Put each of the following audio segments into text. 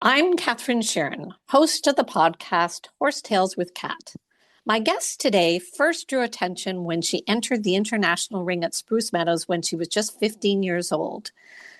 I'm Catherine Sharon, host of the podcast Horse Tales with Cat. My guest today first drew attention when she entered the international ring at Spruce Meadows when she was just 15 years old.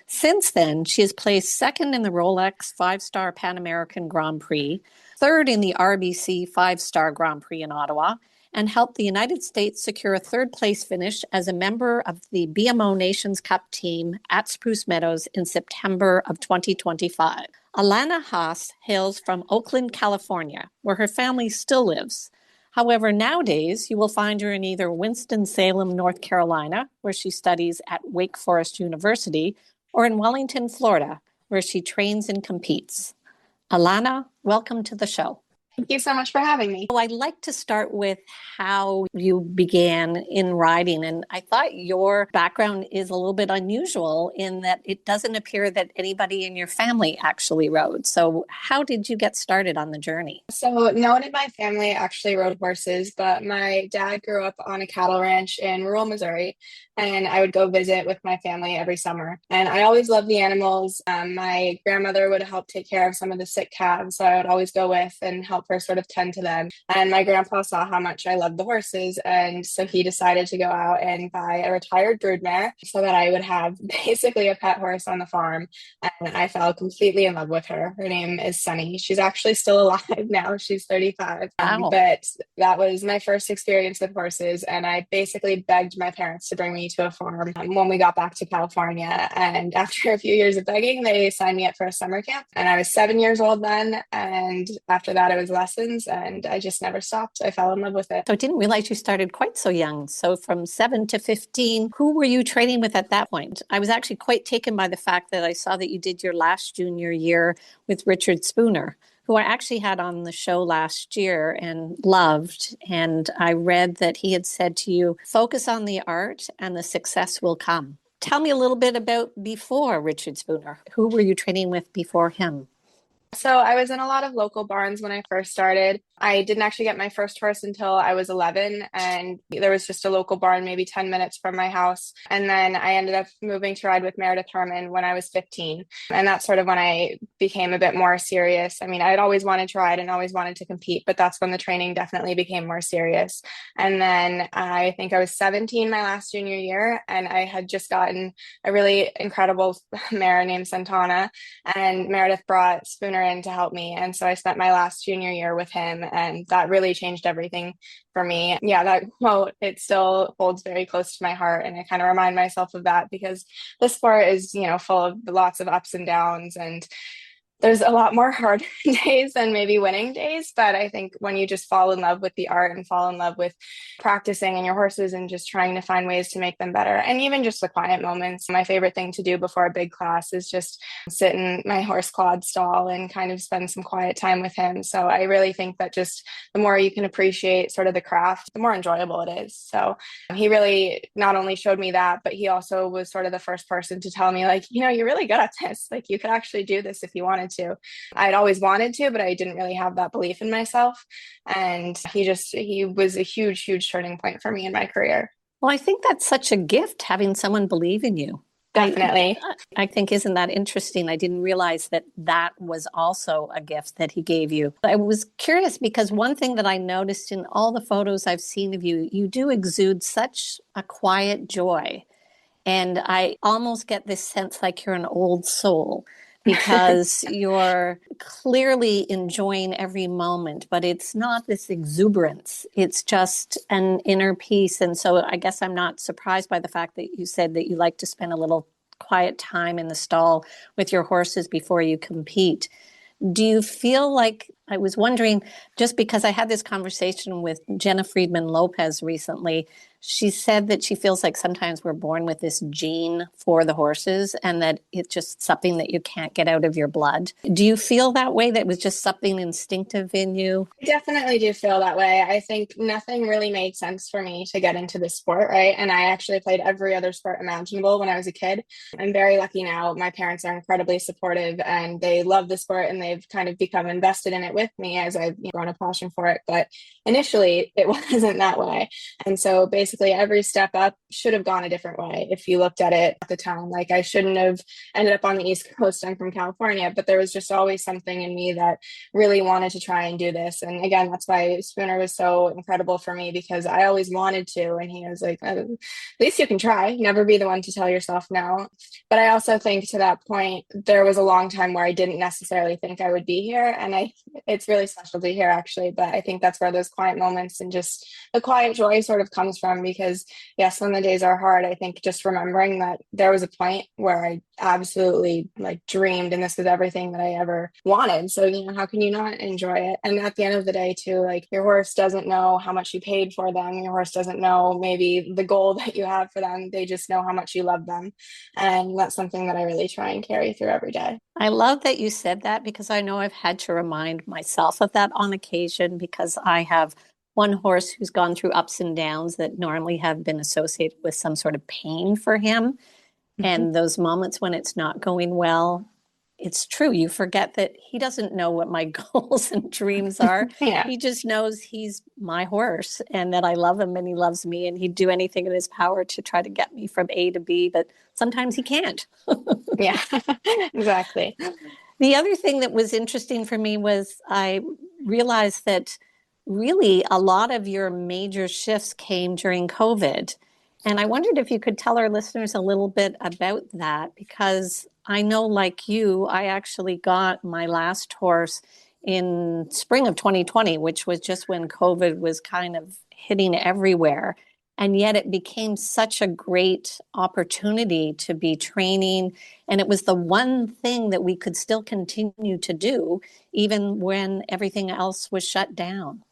Since then, she has placed second in the Rolex 5-Star Pan American Grand Prix, third in the RBC 5-Star Grand Prix in Ottawa, and helped the United States secure a third-place finish as a member of the BMO Nations Cup team at Spruce Meadows in September of 2025. Elena Haas hails from Oakland, California, where her family still lives. However, nowadays, you will find her in either Winston-Salem, North Carolina, where she studies at Wake Forest University, or in Wellington, Florida, where she trains and competes. Elena, welcome to the show. Thank you so much for having me. So I'd like to start with how you began in riding. And I thought your background is a little bit unusual in that it doesn't appear that anybody in your family actually rode. So how did you get started on the journey? So no one in my family actually rode horses, but my dad grew up on a cattle ranch in rural Missouri, and I would go visit with my family every summer. And I always loved the animals. My grandmother would help take care of some of the sick calves, so I would always go with and help her sort of tend to them. And my grandpa saw how much I loved the horses, and so he decided to go out and buy a retired broodmare so that I would have basically a pet horse on the farm. And I fell completely in love with her. Her name is Sunny. She's actually still alive now. She's 35. Wow. But that was my first experience with horses, and I basically begged my parents to bring me to a farm when we got back to California. And after a few years of begging, they signed me up for a summer camp. And I was 7 years old then. And after that, it was lessons, and I just never stopped. I fell in love with it. So I didn't realize you started quite so young. So from 7 to 15, who were you training with at that point? I was actually quite taken by the fact that I saw that you did your last junior year with Richard Spooner, who I actually had on the show last year and loved. And I read that he had said to you, focus on the art and the success will come. Tell me a little bit about before Richard Spooner. Who were you training with before him? So I was in a lot of local barns when I first started. I didn't actually get my first horse until I was 11, and there was just a local barn maybe 10 minutes from my house. And then I ended up moving to ride with Meredith Herman when I was 15. And that's sort of when I became a bit more serious. I mean, I'd always wanted to ride and always wanted to compete, but that's when the training definitely became more serious. And then I think I was 17 my last junior year, and I had just gotten a really incredible mare named Santana, and Meredith brought Spooner in to help me. And so I spent my last junior year with him, and that really changed everything for me. Yeah, that quote, it still holds very close to my heart. And I kind of remind myself of that because the sport is, full of lots of ups and downs, and there's a lot more hard days than maybe winning days. But I think when you just fall in love with the art and fall in love with practicing and your horses and just trying to find ways to make them better, and even just the quiet moments, my favorite thing to do before a big class is just sit in my horse Claude's stall and kind of spend some quiet time with him. So I really think that just the more you can appreciate sort of the craft, the more enjoyable it is. So he really not only showed me that, but he also was sort of the first person to tell me, like, you're really good at this. Like, you could actually do this if you wanted to. I'd always wanted to, but I didn't really have that belief in myself. And he was a huge, huge turning point for me in my career. Well, I think that's such a gift, having someone believe in you. Definitely. I think, isn't that interesting? I didn't realize that that was also a gift that he gave you. I was curious because one thing that I noticed in all the photos I've seen of you, you do exude such a quiet joy. And I almost get this sense like you're an old soul, because you're clearly enjoying every moment, but it's not this exuberance. It's just an inner peace. And so I guess I'm not surprised by the fact that you said that you like to spend a little quiet time in the stall with your horses before you compete. Do you feel like, I was wondering, just because I had this conversation with Jenna Friedman Lopez recently, she said that she feels like sometimes we're born with this gene for the horses and that it's just something that you can't get out of your blood. Do you feel that way, that it was just something instinctive in you? I definitely do feel that way. I think nothing really made sense for me to get into this sport, right? And I actually played every other sport imaginable when I was a kid. I'm very lucky now. My parents are incredibly supportive and they love the sport, and they've kind of become invested in it with me as I've grown a passion for it. But initially, it wasn't that way. And so basically, basically every step up should have gone a different way if you looked at it at the time. Like I shouldn't have ended up on the East Coast. I'm from California, but there was just always something in me that really wanted to try and do this. And again, that's why Spooner was so incredible for me, because I always wanted to. And he was like, at least you can try, never be the one to tell yourself no. But I also think to that point, there was a long time where I didn't necessarily think I would be here. And it's really special to hear actually, but I think that's where those quiet moments and just the quiet joy sort of comes from, because yes, when the days are hard, I think just remembering that there was a point where I absolutely like dreamed and this was everything that I ever wanted. So, how can you not enjoy it? And at the end of the day too, like your horse doesn't know how much you paid for them. Your horse doesn't know maybe the goal that you have for them. They just know how much you love them. And that's something that I really try and carry through every day. I love that you said that, because I know I've had to remind myself of that on occasion, because I have one horse who's gone through ups and downs that normally have been associated with some sort of pain for him. Mm-hmm. And those moments when it's not going well, it's true. You forget that he doesn't know what my goals and dreams are. Yeah. He just knows he's my horse and that I love him and he loves me, and he'd do anything in his power to try to get me from A to B, but sometimes he can't. Yeah, exactly. The other thing that was interesting for me was I realized that really a lot of your major shifts came during COVID. And I wondered if you could tell our listeners a little bit about that, because I know, like you, I actually got my last horse in spring of 2020, which was just when COVID was kind of hitting everywhere. And yet it became such a great opportunity to be training. And it was the one thing that we could still continue to do, even when everything else was shut down.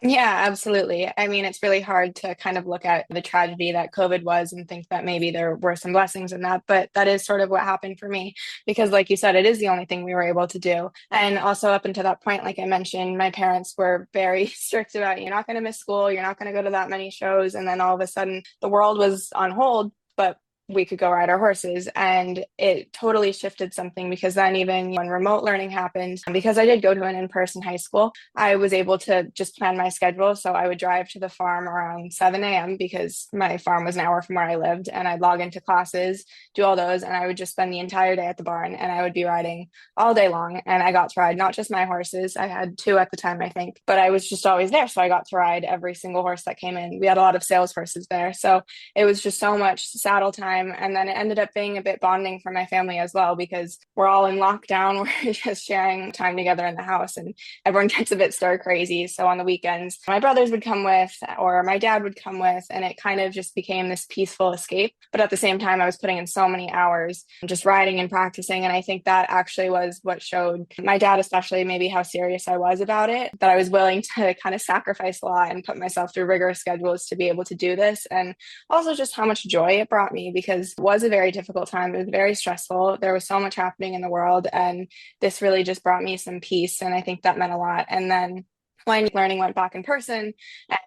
Yeah, absolutely. I mean, it's really hard to kind of look at the tragedy that COVID was and think that maybe there were some blessings in that, but that is sort of what happened for me because, like you said, it is the only thing we were able to do. And also, up until that point, like I mentioned, my parents were very strict about you're not going to miss school, you're not going to go to that many shows. And then all of a sudden, the world was on hold, but we could go ride our horses. And it totally shifted something because then, even when remote learning happened, because I did go to an in person high school, I was able to just plan my schedule. So I would drive to the farm around 7 a.m. because my farm was an hour from where I lived. And I'd log into classes, do all those, and I would just spend the entire day at the barn and I would be riding all day long. And I got to ride not just my horses, I had two at the time, I think, but I was just always there. So I got to ride every single horse that came in. We had a lot of sales horses there. So it was just so much saddle time. And then it ended up being a bit bonding for my family as well because we're all in lockdown. We're just sharing time together in the house and everyone gets a bit stir crazy. So on the weekends, my brothers would come with or my dad would come with, and it kind of just became this peaceful escape. But at the same time, I was putting in so many hours just riding and practicing. And I think that actually was what showed my dad, especially, maybe how serious I was about it, that I was willing to kind of sacrifice a lot and put myself through rigorous schedules to be able to do this. And also just how much joy it brought me because it was a very difficult time. It was very stressful. There was so much happening in the world. And this really just brought me some peace. And I think that meant a lot. And then when learning went back in person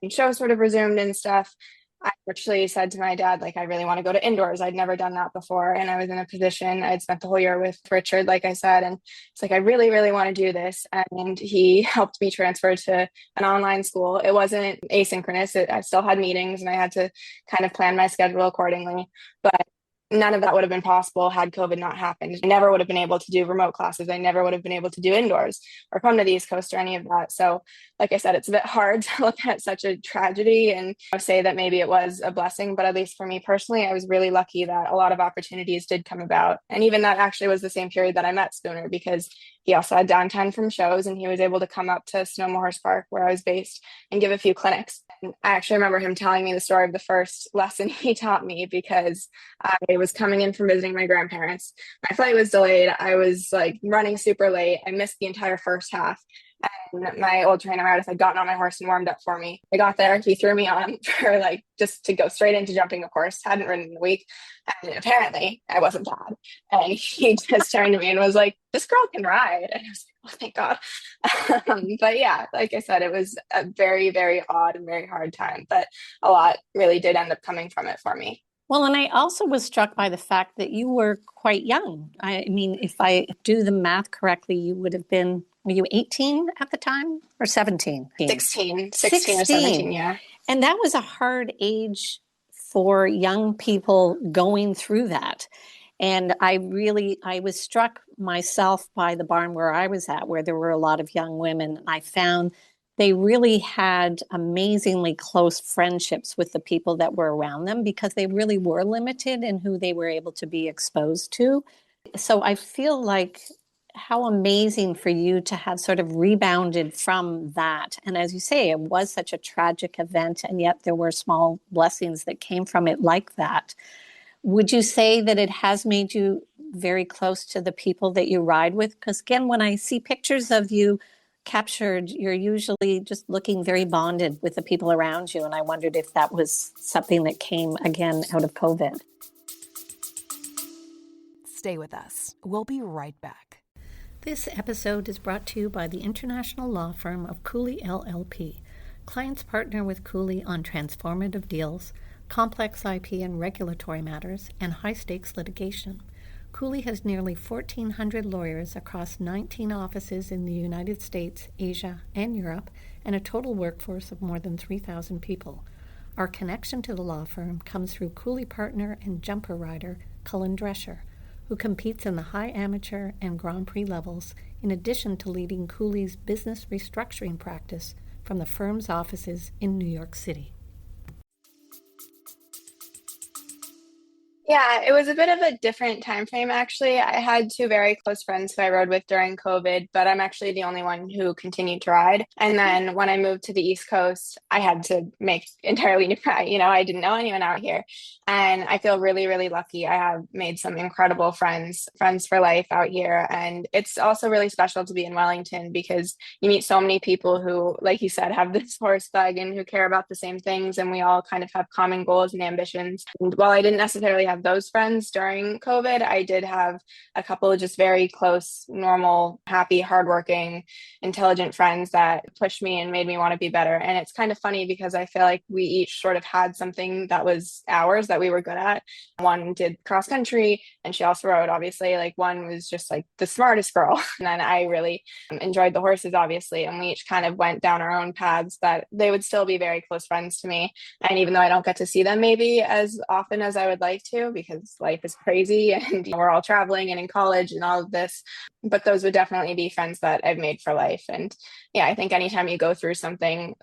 and shows sort of resumed and stuff, I actually said to my dad, like, I really want to go to indoors. I'd never done that before. And I was in a position, I'd spent the whole year with Richard, like I said, and it's like, I really, really want to do this. And he helped me transfer to an online school. It wasn't asynchronous. I still had meetings and I had to kind of plan my schedule accordingly. But none of that would have been possible had COVID not happened. I never would have been able to do remote classes. I never would have been able to do indoors or come to the East Coast or any of that. So, like I said, it's a bit hard to look at such a tragedy and say that maybe it was a blessing. But at least for me personally, I was really lucky that a lot of opportunities did come about. And even that actually was the same period that I met Spooner because he also had downtime from shows and he was able to come up to Sonoma Horse Park where I was based and give a few clinics. And I actually remember him telling me the story of the first lesson he taught me because I was coming in from visiting my grandparents. My flight was delayed. I was like running super late. I missed the entire first half. And my old trainer Meredith had gotten on my horse and warmed up for me. I got there, he threw me on for like just to go straight into jumping, of course. Hadn't ridden in a week. And apparently I wasn't bad. And he just turned to me and was like, this girl can ride. And I was like, oh, thank God. But yeah, like I said, it was a very, very odd and very hard time. But a lot really did end up coming from it for me. Well, and I also was struck by the fact that you were quite young. I mean, if I do the math correctly, you would have been, were you 18 at the time or 17? 16 or 17, 16. yeah. And that was a hard age for young people going through that. And I was struck myself by the barn where I was at, where there were a lot of young women. I found they really had amazingly close friendships with the people that were around them because they really were limited in who they were able to be exposed to. So I feel like how amazing for you to have sort of rebounded from that. And as you say, it was such a tragic event, and yet there were small blessings that came from it like that. Would you say that it has made you very close to the people that you ride with? Because again, when I see pictures of you captured, you're usually just looking very bonded with the people around you. And I wondered if that was something that came again out of COVID. Stay with us. We'll be right back. This episode is brought to you by the international law firm of Cooley LLP. Clients partner with Cooley on transformative deals, complex IP and regulatory matters, and high-stakes litigation. Cooley has nearly 1,400 lawyers across 19 offices in the United States, Asia, and Europe, and a total workforce of more than 3,000 people. Our connection to the law firm comes through Cooley partner and jumper rider Cullen Drescher, who competes in the high amateur and Grand Prix levels, in addition to leading Cooley's business restructuring practice from the firm's offices in New York City. Yeah, it was a bit of a different time frame actually. I had two very close friends who I rode with during COVID, but I'm actually the only one who continued to ride. And then when I moved to the East Coast, I had to make entirely new friends. I didn't know anyone out here. And I feel really, really lucky. I have made some incredible friends for life out here. And it's also really special to be in Wellington because you meet so many people who, like you said, have this horse bug and who care about the same things. And we all kind of have common goals and ambitions. And while I didn't necessarily have those friends during COVID, I did have a couple of just very close, normal, happy, hardworking, intelligent friends that pushed me and made me want to be better. And it's kind of funny because I feel like we each sort of had something that was ours that we were good at. One did cross country and she also rode, obviously. Like one was just like the smartest girl. And then I really enjoyed the horses, obviously. And we each kind of went down our own paths, but they would still be very close friends to me. And even though I don't get to see them maybe as often as I would like to, because life is crazy and we're all traveling and in college and all of this, but those would definitely be friends that I've made for life. And yeah, I think anytime you go through something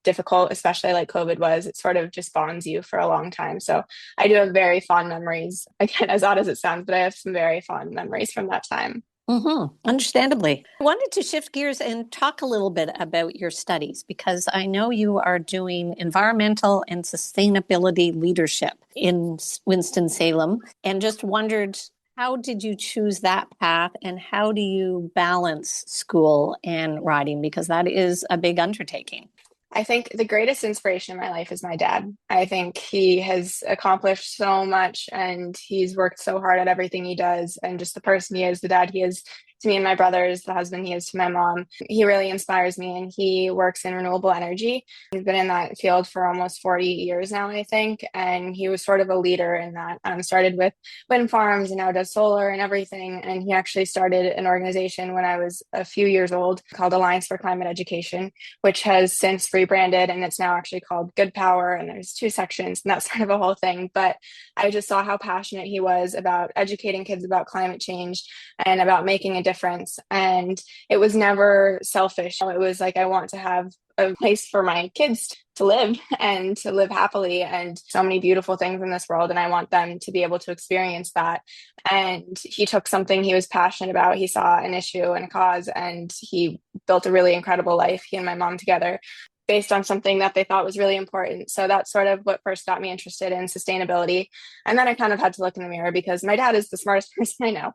difficult, especially like COVID was, it sort of just bonds you for a long time. So I do have very fond memories. Again, as odd as it sounds, but I have some very fond memories from that time. Understandably. I wanted to shift gears and talk a little bit about your studies because I know you are doing environmental and sustainability leadership in Winston-Salem, and just wondered, how did you choose that path and how do you balance school and riding? Because that is a big undertaking. I think the greatest inspiration in my life is my dad. I think he has accomplished so much and he's worked so hard at everything he does. And just the person he is, the dad he is to me and my brothers, the husband he is to my mom, he really inspires me. And he works in renewable energy. He's been in that field for almost 40 years now, I think. And he was sort of a leader in that. Started with wind farms and now does solar and everything. And he actually started an organization when I was a few years old called Alliance for Climate Education, which has since rebranded and it's now actually called Good Power. And there's two sections and that's sort of a whole thing. But I just saw how passionate he was about educating kids about climate change and about making a difference. And it was never selfish. It was like, I want to have a place for my kids to live and to live happily and so many beautiful things in this world. And I want them to be able to experience that. And he took something he was passionate about. He saw an issue and a cause and he built a really incredible life, he and my mom together, based on something that they thought was really important. So that's sort of what first got me interested in sustainability. And then I kind of had to look in the mirror because my dad is the smartest person I know.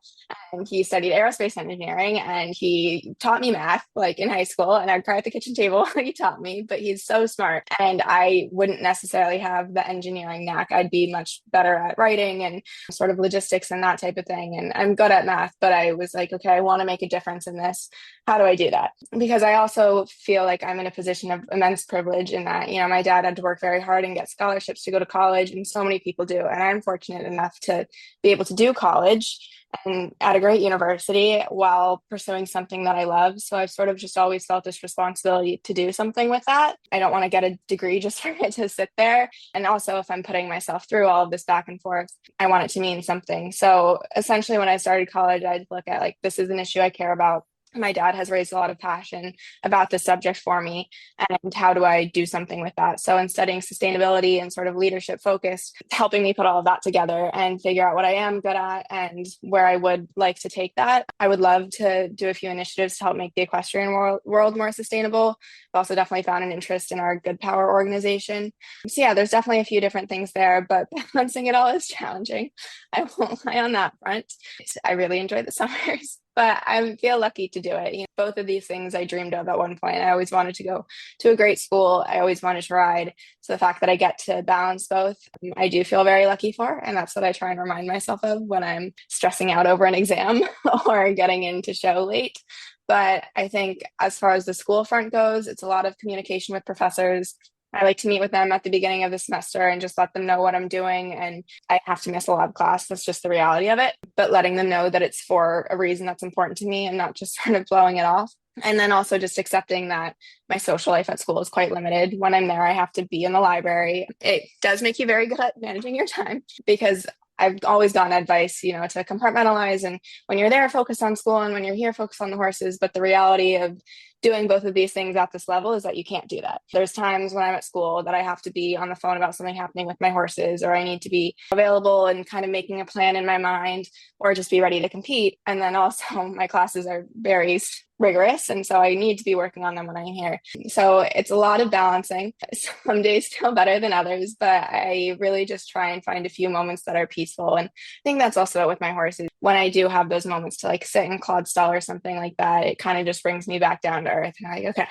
And he studied aerospace engineering and he taught me math like in high school. And I'd cry at the kitchen table he taught me, but he's so smart. And I wouldn't necessarily have the engineering knack. I'd be much better at writing and sort of logistics and that type of thing. And I'm good at math, but I was like, okay, I want to make a difference in this. How do I do that? Because I also feel like I'm in a position of immense privilege in that, my dad had to work very hard and get scholarships to go to college, and so many people do. And I'm fortunate enough to be able to do college and at a great university while pursuing something that I love. So I've sort of just always felt this responsibility to do something with that. I don't want to get a degree just for it to sit there. And also, if I'm putting myself through all of this back and forth, I want it to mean something. So essentially, when I started college, I'd look at like, this is an issue I care about. My dad has raised a lot of passion about this subject for me, and how do I do something with that? So in studying sustainability and sort of leadership focused, helping me put all of that together and figure out what I am good at and where I would like to take that. I would love to do a few initiatives to help make the equestrian world more sustainable. I've also definitely found an interest in our Good Power organization. So yeah, there's definitely a few different things there, but balancing it all is challenging. I won't lie on that front. I really enjoy the summers. But I feel lucky to do it. Both of these things I dreamed of at one point. I always wanted to go to a great school. I always wanted to ride. So the fact that I get to balance both, I do feel very lucky for. And that's what I try and remind myself of when I'm stressing out over an exam or getting into show late. But I think as far as the school front goes, it's a lot of communication with professors. I like to meet with them at the beginning of the semester and just let them know what I'm doing. And I have to miss a lab class. That's just the reality of it. But letting them know that it's for a reason that's important to me and not just sort of blowing it off. And then also just accepting that my social life at school is quite limited. When I'm there, I have to be in the library. It does make you very good at managing your time, because I've always gotten advice, to compartmentalize. And when you're there, focus on school. And when you're here, focus on the horses. But the reality of doing both of these things at this level is that you can't do that. There's times when I'm at school that I have to be on the phone about something happening with my horses, or I need to be available and kind of making a plan in my mind, or just be ready to compete. And then also my classes are very rigorous, and so I need to be working on them when I'm here. So it's a lot of balancing. Some days feel better than others, but I really just try and find a few moments that are peaceful. And I think that's also with my horses. When I do have those moments to like sit in Claude stall or something like that, it kind of just brings me back down to earth. And I'm like, okay,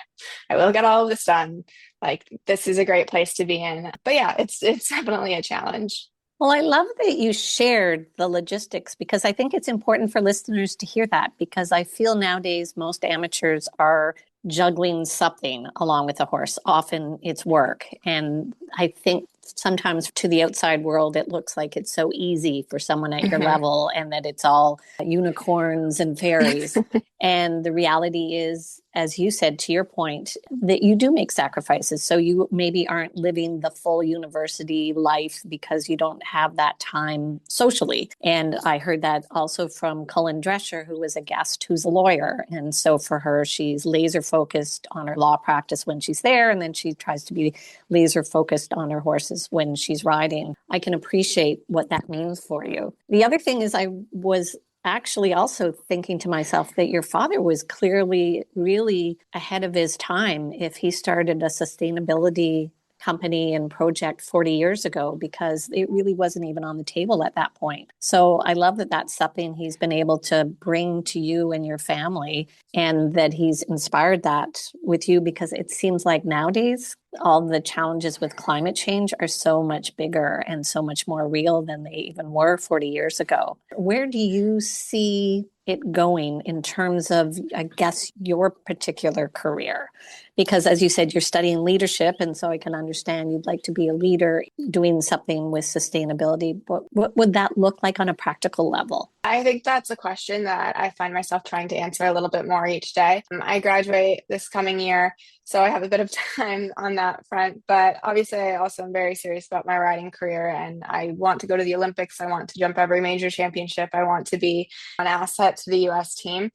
I will get all of this done. Like, this is a great place to be in. But yeah, it's definitely a challenge. Well, I love that you shared the logistics, because I think it's important for listeners to hear that, because I feel nowadays most amateurs are juggling something along with a horse. Often it's work. And I think sometimes to the outside world, it looks like it's so easy for someone at your level, and that it's all unicorns and fairies. And the reality is, as you said, to your point, that you do make sacrifices. So you maybe aren't living the full university life because you don't have that time socially. And I heard that also from Cullen Drescher, who was a guest, who's a lawyer. And so for her, she's laser focused on her law practice when she's there. And then she tries to be laser focused on her horses when she's riding. I can appreciate what that means for you. The other thing is, I was actually also thinking to myself that your father was clearly really ahead of his time if he started a sustainability company and project 40 years ago, because it really wasn't even on the table at that point. So I love that that's something he's been able to bring to you and your family, and that he's inspired that with you, because it seems like nowadays all the challenges with climate change are so much bigger and so much more real than they even were 40 years ago. Where do you see it going in terms of, I guess, your particular career? Because as you said, you're studying leadership, and so I can understand you'd like to be a leader doing something with sustainability. But what would that look like on a practical level? I think that's a question that I find myself trying to answer a little bit more each day. I graduate this coming year, so I have a bit of time on that front. But obviously, I also am very serious about my riding career, and I want to go to the Olympics. I want to jump every major championship. I want to be an asset to the US team.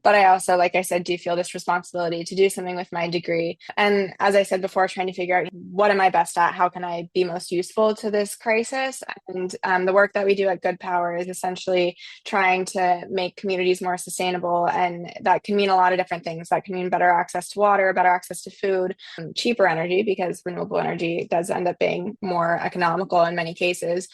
But I also, like I said, do feel this responsibility to do something with my degree. And as I said before, trying to figure out what am I best at? How can I be most useful to this crisis? And the work that we do at Good Power is essentially trying to make communities more sustainable. And that can mean a lot of different things. That can mean better access to water, better access to food, cheaper energy, because renewable energy does end up being more economical in many cases.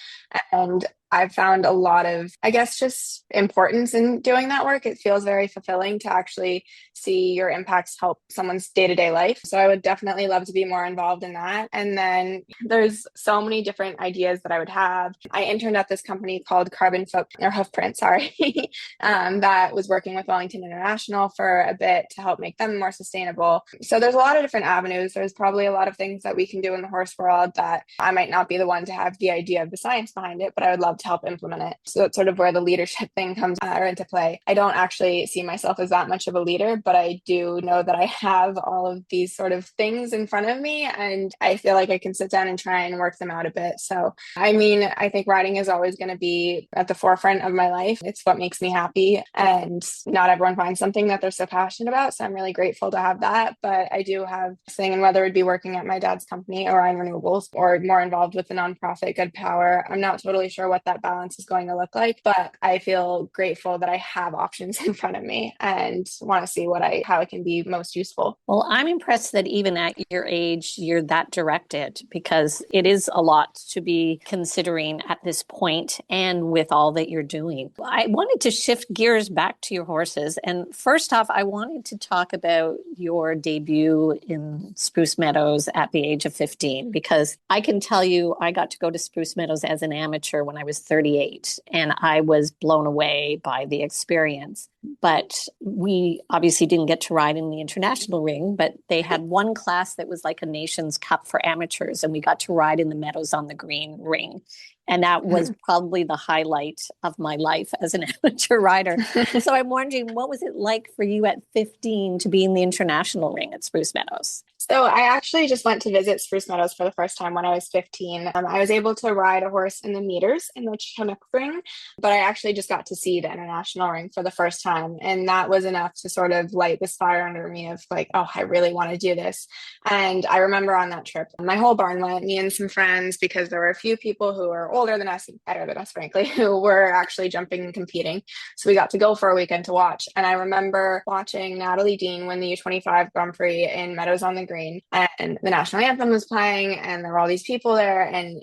And I've found a lot of, I guess, just importance in doing that work. It feels very fulfilling to actually see your impacts help someone's day-to-day life. So I would definitely love to be more involved in that. And then there's so many different ideas that I would have. I interned at this company called Hoofprint, sorry, that was working with Wellington International for a bit to help make them more sustainable. So there's a lot of different avenues. There's probably a lot of things that we can do in the horse world that I might not be the one to have the idea of the science behind it, but I would love to help implement it. So that's sort of where the leadership thing comes into play. I don't actually see myself as that much of a leader, but I do know that I have all of these sort of things in front of me, and I feel like I can sit down and try and work them out a bit. So, I mean, I think riding is always going to be at the forefront of my life. It's what makes me happy, and not everyone finds something that they're so passionate about. So I'm really grateful to have that. But I do have this thing, and whether it be working at my dad's company, Orion Renewables, or more involved with the nonprofit Good Power, I'm not totally sure what that balance is going to look like, but I feel grateful that I have options in front of me and want to see how it can be most useful. Well, I'm impressed that even at your age, you're that directed, because it is a lot to be considering at this point and with all that you're doing. I wanted to shift gears back to your horses. And first off, I wanted to talk about your debut in Spruce Meadows at the age of 15, because I can tell you I got to go to Spruce Meadows as an amateur when I was 38, and I was blown away by the experience. But we obviously didn't get to ride in the international ring, but they had one class that was like a Nations Cup for amateurs, and we got to ride in the Meadows on the Green ring. And that was probably the highlight of my life as an amateur rider. So I'm wondering, what was it like for you at 15 to be in the international ring at Spruce Meadows? So I actually just went to visit Spruce Meadows for the first time when I was 15. I was able to ride a horse in the meters in the Chinook ring, but I actually just got to see the international ring for the first time. And that was enough to sort of light this fire under me of like, oh, I really want to do this. And I remember on that trip, my whole barn went, me and some friends, because there were a few people who were older than us, better than us, frankly, who were actually jumping and competing. So we got to go for a weekend to watch. And I remember watching Natalie Dean win the U25 Grand Prix in Meadows on the Green, and the national anthem was playing, and there were all these people there, and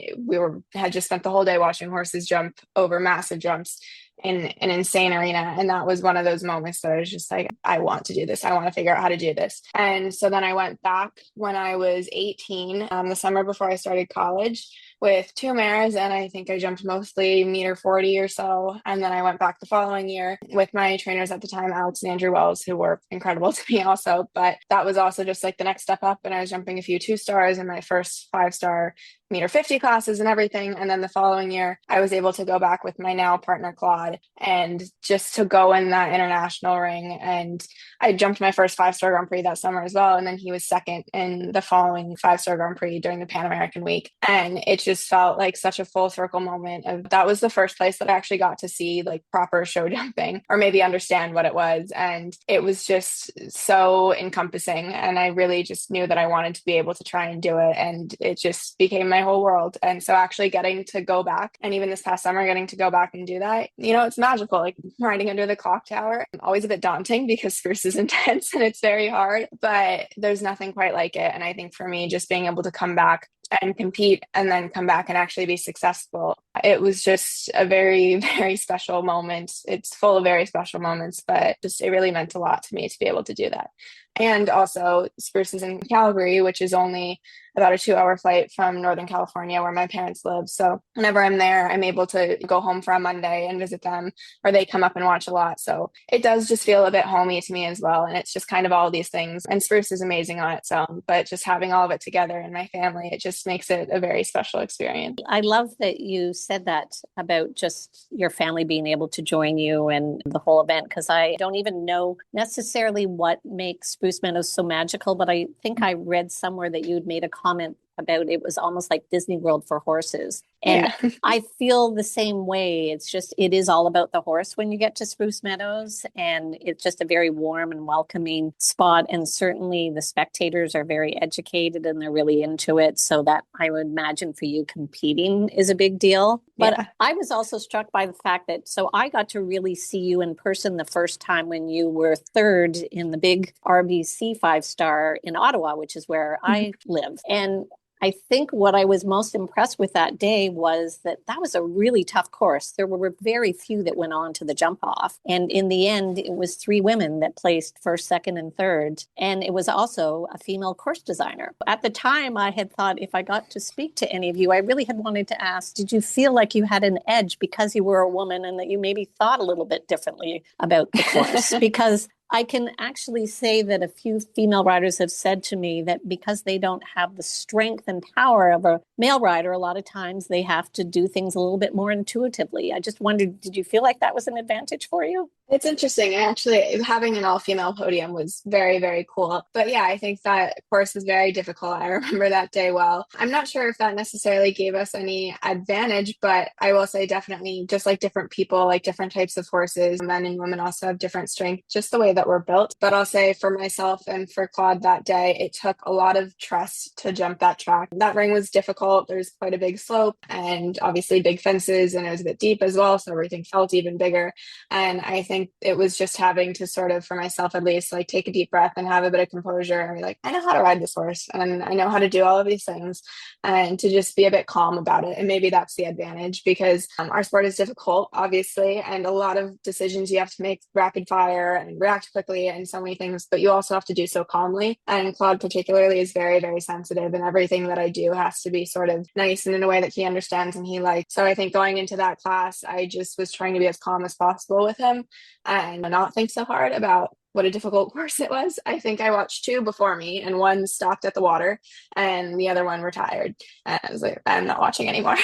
had just spent the whole day watching horses jump over massive jumps in an insane arena. And that was one of those moments that I was just like, I want to do this. I want to figure out how to do this. And so then I went back when I was 18, the summer before I started college, with two mares, and I think I jumped mostly meter 40 or so. And then I went back the following year with my trainers at the time, Alex and Andrew Wells, who were incredible to me also. But that was also just like the next step up, and I was jumping a few 2-stars in my first 5-star meter 50 classes and everything. And then the following year, I was able to go back with my now partner, Claude, and just to go in that international ring. And I jumped my first 5-star Grand Prix that summer as well. And then he was second in the following 5-star Grand Prix during the Pan American week. And it just felt like such a full circle moment of that was the first place that I actually got to see like proper show jumping, or maybe understand what it was. And it was just so encompassing. And I really just knew that I wanted to be able to try and do it. And it just became my whole world. And so actually getting to go back, and even this past summer, getting to go back and do that, it's magical. Like riding under the clock tower, always a bit daunting because Spruce is intense and it's very hard, but there's nothing quite like it. And I think for me, just being able to come back and compete and then come back and actually be successful, it was just a very, very special moment. It's full of very special moments, but just it really meant a lot to me to be able to do that. And also Spruce is in Calgary, which is only about a 2-hour flight from Northern California, where my parents live. So whenever I'm there, I'm able to go home for a Monday and visit them, or they come up and watch a lot. So it does just feel a bit homey to me as well. And it's just kind of all these things. And Spruce is amazing on its own, but just having all of it together in my family, it just makes it a very special experience. I love that you said that about just your family being able to join you and the whole event, because I don't even know necessarily what makes Spruce Meadows so magical, but I think I read somewhere that you'd made a comment about it was almost like Disney World for horses. And yeah. I feel the same way. It is all about the horse when you get to Spruce Meadows, and it's just a very warm and welcoming spot. And certainly the spectators are very educated and they're really into it. So that I would imagine for you competing is a big deal. But yeah. I was also struck by the fact that, so I got to really see you in person the first time when you were third in the big RBC 5-star in Ottawa, which is where I live. And I think what I was most impressed with that day was that that was a really tough course. There were very few that went on to the jump off. And in the end, it was 3 women that placed first, second, and third. And it was also a female course designer. At the time, I had thought if I got to speak to any of you, I really had wanted to ask, did you feel like you had an edge because you were a woman and that you maybe thought a little bit differently about the course? Because I can actually say that a few female riders have said to me that because they don't have the strength and power of a male rider, a lot of times they have to do things a little bit more intuitively. I just wondered, did you feel like that was an advantage for you? It's interesting. Actually, having an all-female podium was very, very cool. But yeah, I think that course was very difficult. I remember that day well. I'm not sure if that necessarily gave us any advantage, but I will say definitely just like different people, like different types of horses, men and women also have different strength, just the way that we're built. But I'll say for myself and for Claude that day, it took a lot of trust to jump that track. That ring was difficult. There's quite a big slope and obviously big fences, and it was a bit deep as well. So everything felt even bigger. And I think it was just having to sort of, for myself at least, like take a deep breath and have a bit of composure and be like, I know how to ride this horse and I know how to do all of these things, and to just be a bit calm about it. And maybe that's the advantage because our sport is difficult, obviously, and a lot of decisions you have to make rapid fire and react quickly and so many things, but you also have to do so calmly. And Claude particularly is very, very sensitive, and everything that I do has to be sort of nice and in a way that he understands and he likes. So I think going into that class, I just was trying to be as calm as possible with him and not think so hard about what a difficult course it was. I think I watched 2 before me, and one stopped at the water and the other one retired. And I was like, I'm not watching anymore.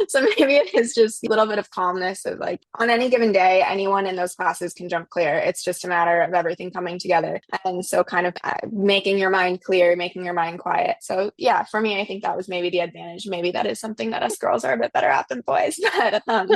So maybe it is just a little bit of calmness of like, on any given day, anyone in those classes can jump clear. It's just a matter of everything coming together. And so kind of making your mind clear, making your mind quiet. So yeah, for me, I think that was maybe the advantage. Maybe that is something that us girls are a bit better at than boys, but I'm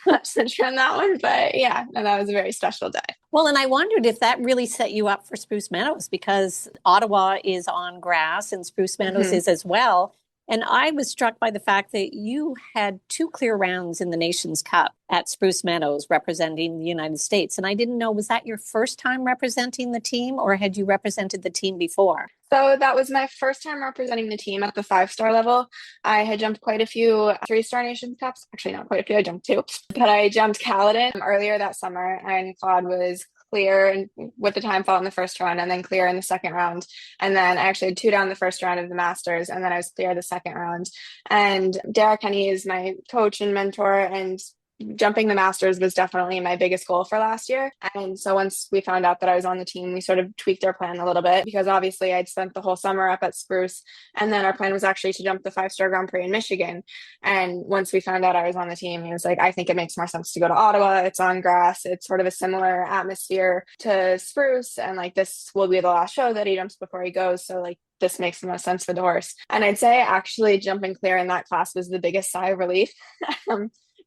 not so sure on that one. But yeah, and that was a very special day. Well, and I wondered if that really set you up for Spruce Meadows, because Ottawa is on grass and Spruce Meadows is as well. And I was struck by the fact that you had 2 clear rounds in the Nations Cup at Spruce Meadows representing the United States. And I didn't know, was that your first time representing the team, or had you represented the team before? So that was my first time representing the team at the 5-star level. I had jumped quite a few 3-star Nations Cups. Actually, not quite a few. I jumped 2. But I jumped Caledon earlier that summer, and Claude was clear and with the time fall in the first round, and then clear in the second round. And then I actually had 2 down the first round of the Masters, and then I was clear the second round. And Dara Kenny is my coach and mentor, and jumping the Masters was definitely my biggest goal for last year. And so once we found out that I was on the team, we sort of tweaked our plan a little bit, because obviously I'd spent the whole summer up at Spruce, and then our plan was actually to jump the 5-star Grand Prix in Michigan. And once we found out I was on the team, he was like, I think it makes more sense to go to Ottawa. It's on grass. It's sort of a similar atmosphere to Spruce, and like this will be the last show that he jumps before he goes. So like this makes the most sense for the horse. And I'd say actually jumping clear in that class was the biggest sigh of relief.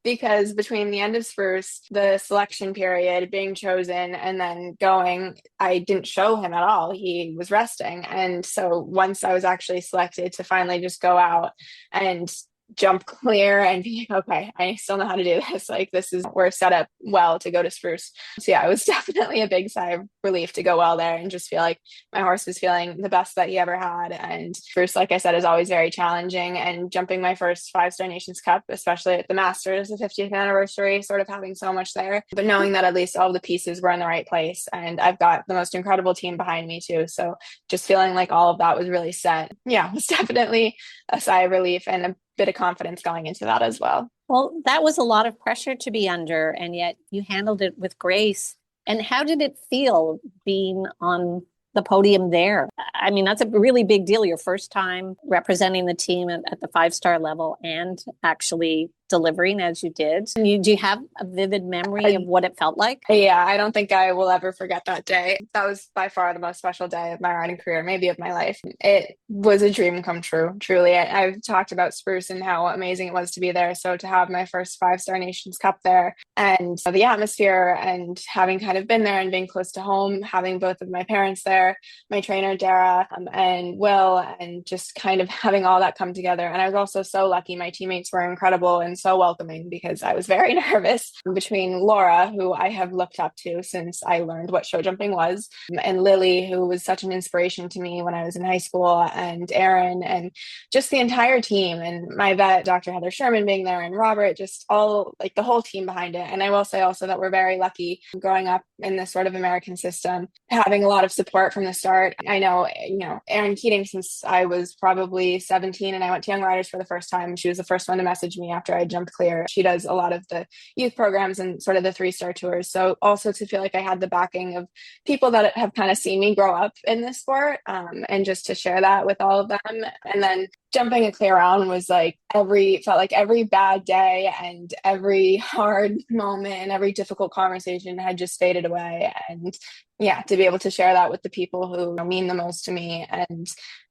Because between the end of Spruce, the selection period, being chosen, and then going, I didn't show him at all. He was resting. And so once I was actually selected to finally just go out and jump clear and be like, okay, I still know how to do this. Like we're set up well to go to Spruce. So yeah, it was definitely a big sigh of relief to go well there and just feel like my horse was feeling the best that he ever had. And Spruce, like I said, is always very challenging, and jumping my first 5-star Nations Cup, especially at the Masters, the 50th anniversary, sort of having so much there, but knowing that at least all the pieces were in the right place, and I've got the most incredible team behind me too. So just feeling like all of that was really set. Yeah, it was definitely a sigh of relief and a bit of confidence going into that as well. Well, that was a lot of pressure to be under, and yet you handled it with grace. And how did it feel being on the podium there? I mean, that's a really big deal. Your first time representing the team at the 5-star level and actually delivering as you did. Do you have a vivid memory of what it felt like? Yeah, I don't think I will ever forget that day. That was by far the most special day of my riding career, maybe of my life. It was a dream come true, truly. I've talked about Spruce and how amazing it was to be there. So to have my first 5-star Nations Cup there, and the atmosphere, and having kind of been there and being close to home, having both of my parents there, my trainer Dara and Will, and just kind of having all that come together. And I was also so lucky. My teammates were incredible and so welcoming because I was very nervous between Laura, who I have looked up to since I learned what show jumping was, and Lily, who was such an inspiration to me when I was in high school, and Aaron, and just the entire team, and my vet, Dr. Heather Sherman, being there, and Robert, just all like the whole team behind it. And I will say also that we're very lucky growing up in this sort of American system, having a lot of support from the start. I know, Erin Keating, since I was probably 17 and I went to Young Riders for the first time, she was the first one to message me after I jumped clear. She does a lot of the youth programs and sort of the 3-star tours. So also to feel like I had the backing of people that have kind of seen me grow up in this sport, and just to share that with all of them. And then jumping a clear round was felt like every bad day and every hard moment and every difficult conversation had just faded away. And yeah, to be able to share that with the people who mean the most to me, and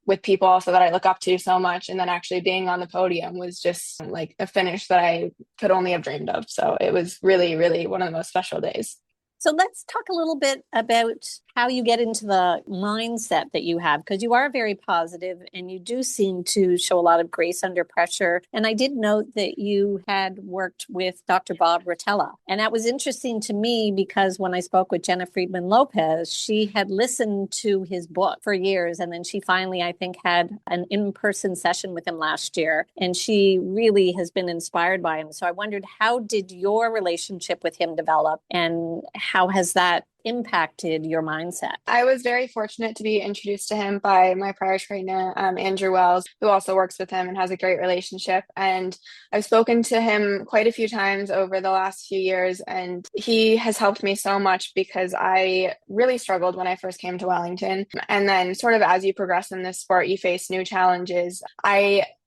with people also that I look up to so much, and then actually being on the podium was just like a finish that I could only have dreamed of. So it was really, really one of the most special days. So let's talk a little bit about how you get into the mindset that you have, because you are very positive and you do seem to show a lot of grace under pressure. And I did note that you had worked with Dr. Bob Rotella. And that was interesting to me because when I spoke with Jenna Friedman Lopez, she had listened to his book for years. And then she finally, I think, had an in-person session with him last year. And she really has been inspired by him. So I wondered, how did your relationship with him develop, and how has that impacted your mindset? I was very fortunate to be introduced to him by my prior trainer, Andrew Wells, who also works with him and has a great relationship. And I've spoken to him quite a few times over the last few years, and he has helped me so much because I really struggled when I first came to Wellington. And then sort of as you progress in this sport, you face new challenges.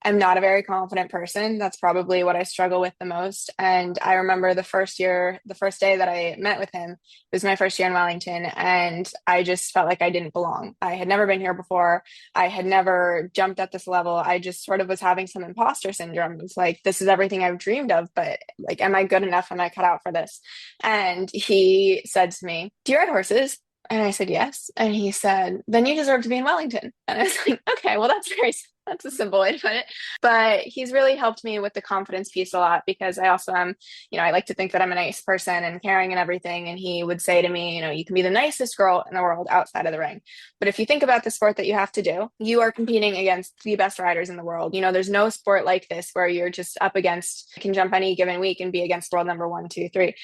I'm not a very confident person. That's probably what I struggle with the most. And I remember the first day that I met with him, it was my first year in Wellington, and I just felt like I didn't belong. I had never been here before. I had never jumped at this level. I just sort of was having some imposter syndrome. It's like, this is everything I've dreamed of, but like, am I good enough? Am I cut out for this? And he said to me, "Do you ride horses?" And I said, "Yes." And he said, "Then you deserve to be in Wellington." And I was like, okay, well, that's a simple way to put it. But he's really helped me with the confidence piece a lot, because I also am, I like to think that I'm a nice person and caring and everything. And he would say to me, you can be the nicest girl in the world outside of the ring, but if you think about the sport that you have to do, you are competing against the best riders in the world. There's no sport like this where you're just up against, can jump any given week and be against world number 1, 2, 3.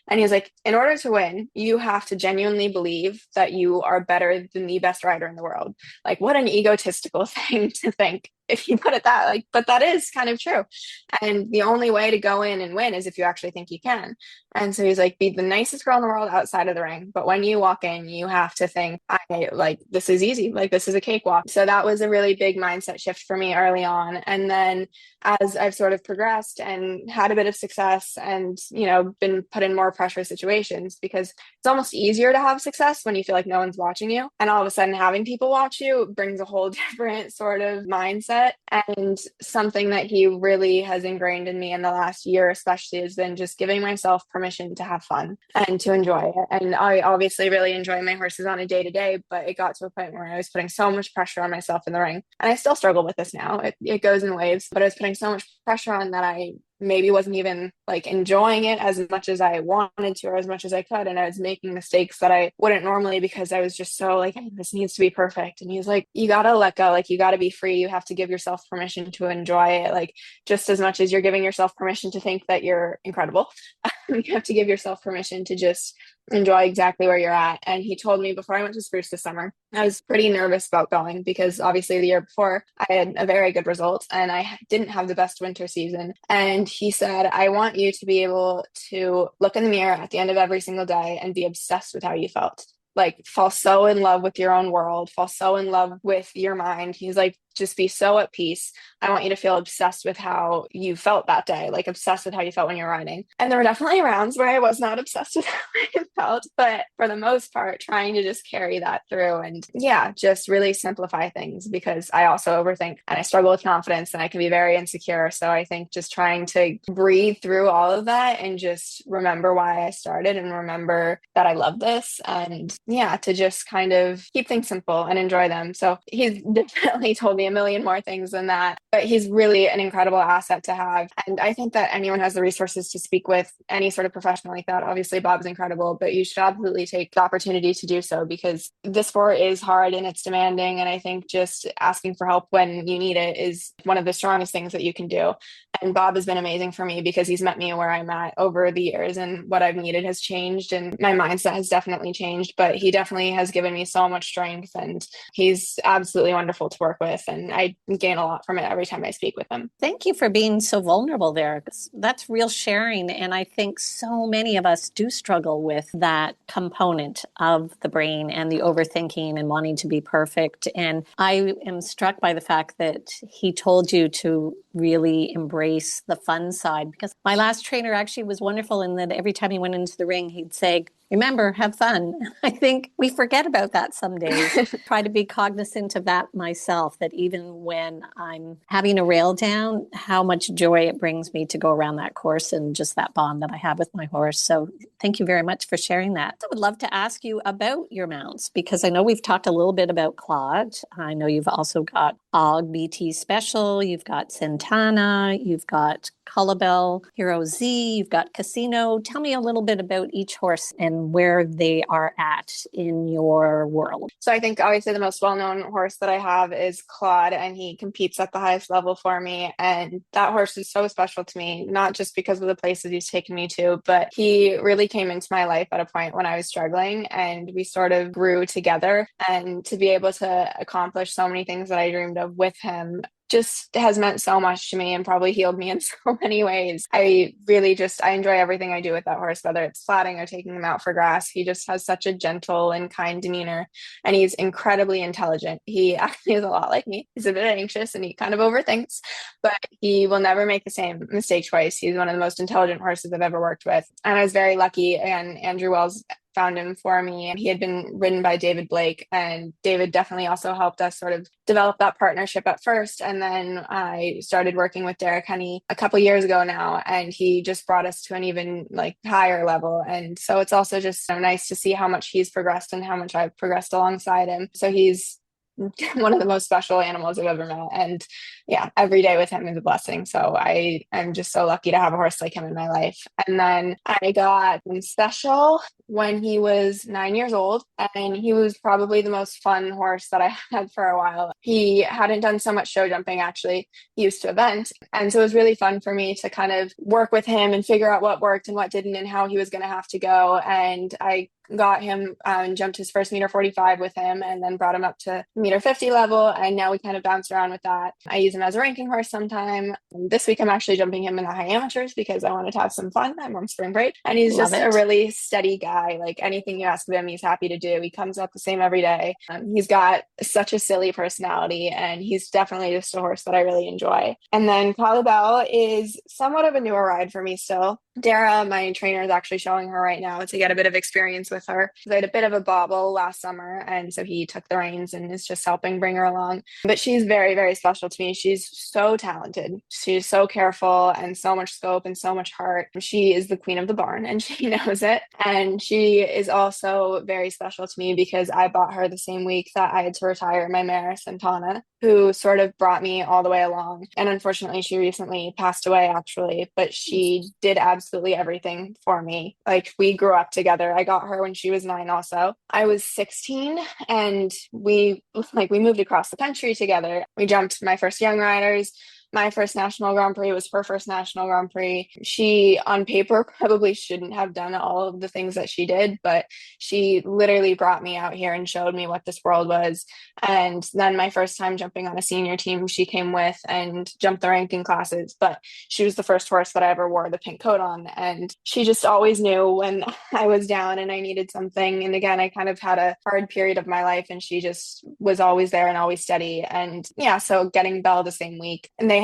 And he's like, in order to win, you have to genuinely believe that you are better than the best rider in the world. Like, what an egotistical thing to think, if you put it that, but that is kind of true. And the only way to go in and win is if you actually think you can. And so he's like, be the nicest girl in the world outside of the ring, but when you walk in, you have to think, this is easy. Like, this is a cakewalk. So that was a really big mindset shift for me early on. And then as I've sort of progressed and had a bit of success and, been put in more pressure situations, because it's almost easier to have success when you feel like no one's watching you. And all of a sudden having people watch you brings a whole different sort of mindset. And something that he really has ingrained in me in the last year, especially, has been just giving myself permission to have fun and to enjoy it. And I obviously really enjoy my horses on a day-to-day, but it got to a point where I was putting so much pressure on myself in the ring. And I still struggle with this now. It goes in waves, but I was putting so much pressure on that I maybe wasn't even enjoying it as much as I wanted to, or as much as I could. And I was making mistakes that I wouldn't normally, because I was just so hey, this needs to be perfect. And he's like, you got to let go. You got to be free. You have to give yourself permission to enjoy it. Just as much as you're giving yourself permission to think that you're incredible, you have to give yourself permission to just enjoy exactly where you're at. And he told me before I went to Spruce this summer, I was pretty nervous about going, because obviously the year before I had a very good result and I didn't have the best winter season. And he said, I want you to be able to look in the mirror at the end of every single day and be obsessed with how you felt. Fall so in love with your own world, fall so in love with your mind. He's like, just be so at peace. I want you to feel obsessed with how you felt that day, obsessed with how you felt when you're riding. And there were definitely rounds where I was not obsessed with how I felt, but for the most part, trying to just carry that through and just really simplify things, because I also overthink and I struggle with confidence and I can be very insecure. So I think just trying to breathe through all of that and just remember why I started and remember that I love this, and to just kind of keep things simple and enjoy them. So he's definitely told me probably a million more things than that. But he's really an incredible asset to have. And I think that anyone has the resources to speak with any sort of professional like that. Obviously, Bob's incredible, but you should absolutely take the opportunity to do so, because this sport is hard and it's demanding. And I think just asking for help when you need it is one of the strongest things that you can do. And Bob has been amazing for me because he's met me where I'm at over the years, and what I've needed has changed and my mindset has definitely changed, but he definitely has given me so much strength, and he's absolutely wonderful to work with. And I gain a lot from it every time I speak with him. Thank you for being so vulnerable there. That's real sharing. And I think so many of us do struggle with that component of the brain and the overthinking and wanting to be perfect. And I am struck by the fact that he told you to really embrace the fun side, because my last trainer actually was wonderful in that every time he went into the ring, he'd say, remember, have fun. I think we forget about that some days. Try to be cognizant of that myself, that even when I'm having a rail down, how much joy it brings me to go around that course and just that bond that I have with my horse. So thank you very much for sharing that. I would love to ask you about your mounts, because I know we've talked a little bit about Claude. I know you've also got Og BT Special, you've got Santana, you've got Cullabel, Hero Z, you've got Casino. Tell me a little bit about each horse and where they are at in your world. So I think obviously the most well-known horse that I have is Claude, and he competes at the highest level for me. And that horse is so special to me, not just because of the places he's taken me to, but he really came into my life at a point when I was struggling, and we sort of grew together. And to be able to accomplish so many things that I dreamed of with him just has meant so much to me and probably healed me in so many ways. I enjoy everything I do with that horse, whether it's flatting or taking him out for grass. He just has such a gentle and kind demeanor, and he's incredibly intelligent. He actually is a lot like me. He's a bit anxious and he kind of overthinks, but he will never make the same mistake twice. He's one of the most intelligent horses I've ever worked with. And I was very lucky, and Andrew Wells found him for me, and he had been ridden by David Blake, and David definitely also helped us sort of develop that partnership at first. And then I started working with Derek Honey a couple years ago now, and he just brought us to an even higher level. And so it's also just nice to see how much he's progressed and how much I've progressed alongside him. So he's one of the most special animals I've ever met. And yeah, every day with him is a blessing. So I'm just so lucky to have a horse like him in my life. And then I got him special when he was 9 years old, and he was probably the most fun horse that I had for a while. He hadn't done so much show jumping, actually. He used to event. And so it was really fun for me to kind of work with him and figure out what worked and what didn't and how he was going to have to go. And I got him and jumped his first meter 45 with him, and then brought him up to meter 50 level. And now we kind of bounce around with that. I use him as a ranking horse sometime. This week I'm actually jumping him in the high amateurs because I wanted to have some fun. I'm on spring break, and he's just a really steady guy. Like anything you ask of him, he's happy to do. He comes up the same every day. He's got such a silly personality, and he's definitely just a horse that I really enjoy. And then Colibel is somewhat of a newer ride for me still. Dara, my trainer, is actually showing her right now to get a bit of experience with her. I had a bit of a bobble last summer, and so he took the reins and is just helping bring her along. But she's very, very special to me. She's so talented. She's so careful and so much scope and so much heart. She is the queen of the barn, and she knows it. And she is also very special to me because I bought her the same week that I had to retire my mare, Santana, who sort of brought me all the way along. And unfortunately, she recently passed away, actually, but she did absolutely everything for me. Like, we grew up together. I got her when she was 9 also. I was 16, and we moved across the country together. We jumped my first Young Riders. My first National Grand Prix was her first National Grand Prix. She, on paper, probably shouldn't have done all of the things that she did, but she literally brought me out here and showed me what this world was. And then my first time jumping on a senior team, she came with and jumped the ranking classes, but she was the first horse that I ever wore the pink coat on. And she just always knew when I was down and I needed something. And again, I kind of had a hard period of my life, and she just was always there and always steady. And yeah, so getting Belle the same week, and they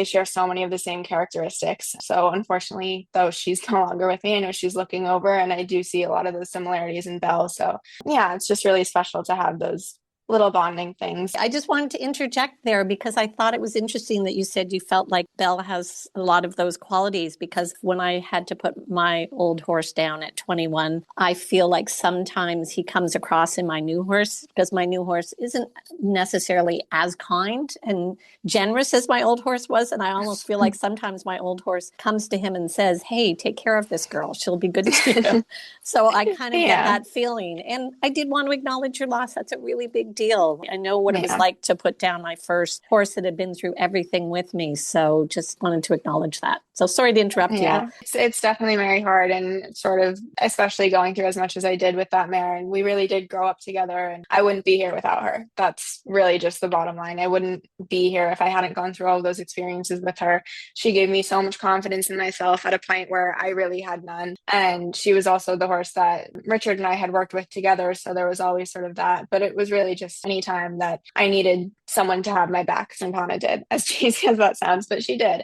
share so many of the same characteristics. So unfortunately, though she's no longer with me, I know she's looking over, and I do see a lot of those similarities in Belle. So yeah, it's just really special to have those little bonding things. I just wanted to interject there because I thought it was interesting that you said you felt like Belle has a lot of those qualities, because when I had to put my old horse down at 21, I feel like sometimes he comes across in my new horse, because my new horse isn't necessarily as kind and generous as my old horse was. And I almost feel like sometimes my old horse comes to him and says, hey, take care of this girl. She'll be good to you. So I kind of get Yeah. that feeling. And I did want to acknowledge your loss. That's a really big deal. I know what it was Yeah. like to put down my first horse that had been through everything with me. So just wanted to acknowledge that. So sorry to interrupt you. Yeah, it's definitely very hard, and sort of, especially going through as much as I did with that mare. And we really did grow up together, and I wouldn't be here without her. That's really just the bottom line. I wouldn't be here if I hadn't gone through all of those experiences with her. She gave me so much confidence in myself at a point where I really had none. And she was also the horse that Richard and I had worked with together. So there was always sort of that. But it was really just any time that I needed someone to have my back, Santana did, as cheesy as that sounds, but she did.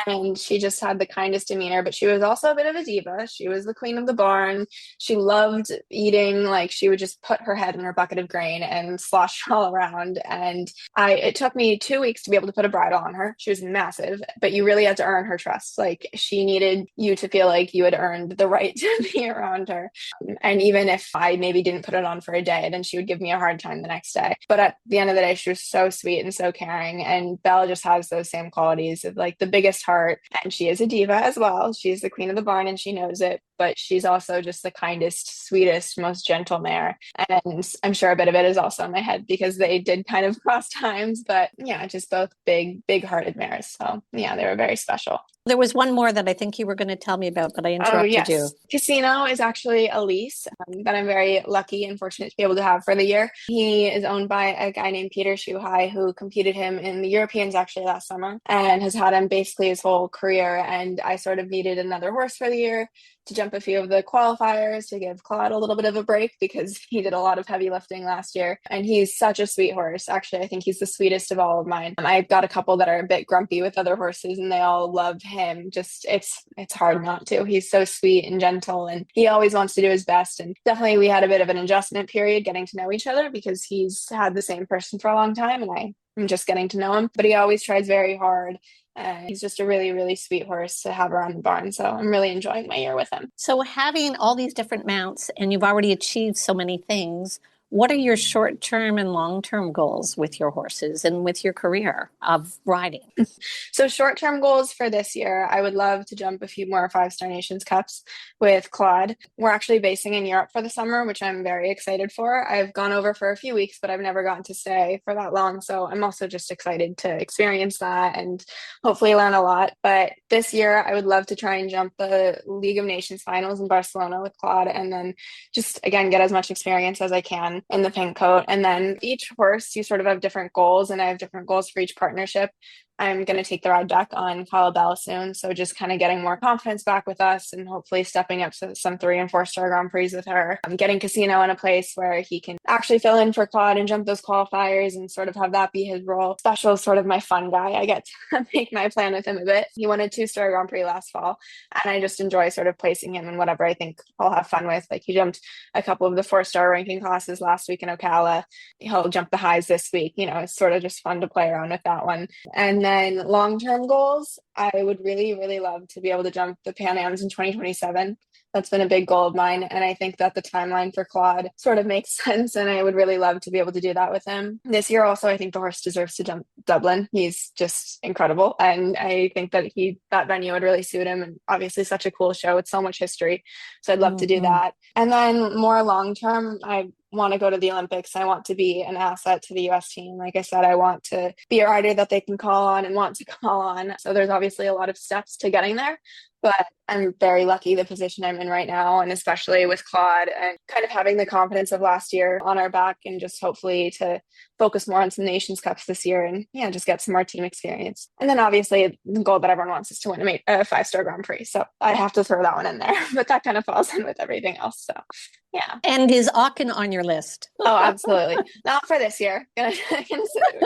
And she just had the kindest demeanor, but she was also a bit of a diva. She was the queen of the barn. She loved eating. Like, she would just put her head in her bucket of grain and slosh it all around. And it took me 2 weeks to be able to put a bridle on her. She was massive, but you really had to earn her trust. Like, she needed you to feel like you had earned the right to be around her. And even if I maybe didn't put it on for a day, then she would give me a hard time the next day. But at the end of the day, she was so sweet and so caring. And Belle just has those same qualities of like the biggest heart. And she is a diva as well. She's the queen of the barn and she knows it, but she's also just the kindest, sweetest, most gentle mare. And I'm sure a bit of it is also in my head because they did kind of cross times, but yeah, just both big hearted mares. So yeah, they were very special. There was one more that I think you were going to tell me about, but I Oh, interrupted you. yes. Casino is actually a lease that I'm very lucky and fortunate to be able to have for the year. He is owned by a guy named Peter Shuhai, who competed him in the Europeans actually last summer and has had him basically his whole career. And I sort of needed another horse for the year to jump a few of the qualifiers to give Claude a little bit of a break because he did a lot of heavy lifting last year. And he's such a sweet horse. Actually, I think he's the sweetest of all of mine. I've got a couple that are a bit grumpy with other horses and they all love him. Just it's hard not to. He's so sweet and gentle and he always wants to do his best. And definitely we had a bit of an adjustment period getting to know each other because he's had the same person for a long time and I'm just getting to know him. But he always tries very hard. He's just a really sweet horse to have around the barn. So I'm really enjoying my year with him. So having all these different mounts and you've already achieved so many things, what are your short-term and long-term goals with your horses and with your career of riding? So short-term goals for this year, I would love to jump a few more 5-Star Nations Cups with Claude. We're actually basing in Europe for the summer, which I'm very excited for. I've gone over for a few weeks, but I've never gotten to stay for that long. So I'm also just excited to experience that and hopefully learn a lot. But this year, I would love to try and jump the League of Nations finals in Barcelona with Claude and then just, again, get as much experience as I can in the pink coat. And then each horse, you sort of have different goals, and I have different goals for each partnership. I'm going to take the ride back on Kyle Bell soon. So just kind of getting more confidence back with us and hopefully stepping up to some 3 and 4-star Grand Prix with her. I'm getting Casino in a place where he can actually fill in for Claude and jump those qualifiers and sort of have that be his role. Special is sort of my fun guy. I get to make my plan with him a bit. He won a 2-star Grand Prix last fall and I just enjoy sort of placing him in whatever I think I'll have fun with. Like he jumped a couple of the 4-star ranking classes last week in Ocala. He'll jump the highs this week. You know, it's sort of just fun to play around with that one. And then long-term goals, I would really love to be able to jump the Pan Ams in 2027. That's been a big goal of mine. And I think that the timeline for Claude sort of makes sense. And I would really love to be able to do that with him. This year also, I think the horse deserves to jump Dublin. He's just incredible. And I think that that venue would really suit him. And obviously such a cool show with so much history. So I'd love to do that. And then more long-term, I want to go to the Olympics. I want to be an asset to the US team. Like I said, I want to be a rider that they can call on and want to call on. So there's obviously a lot of steps to getting there, but I'm very lucky the position I'm in right now. And especially with Claude and kind of having the confidence of last year on our back and just hopefully to focus more on some Nations Cups this year and just get some more team experience. And then obviously the goal that everyone wants is to win a 5-star Grand Prix. So I have to throw that one in there, but that kind of falls in with everything else. So Yeah. And is Aachen on your list? Oh, absolutely. Not for this year. We're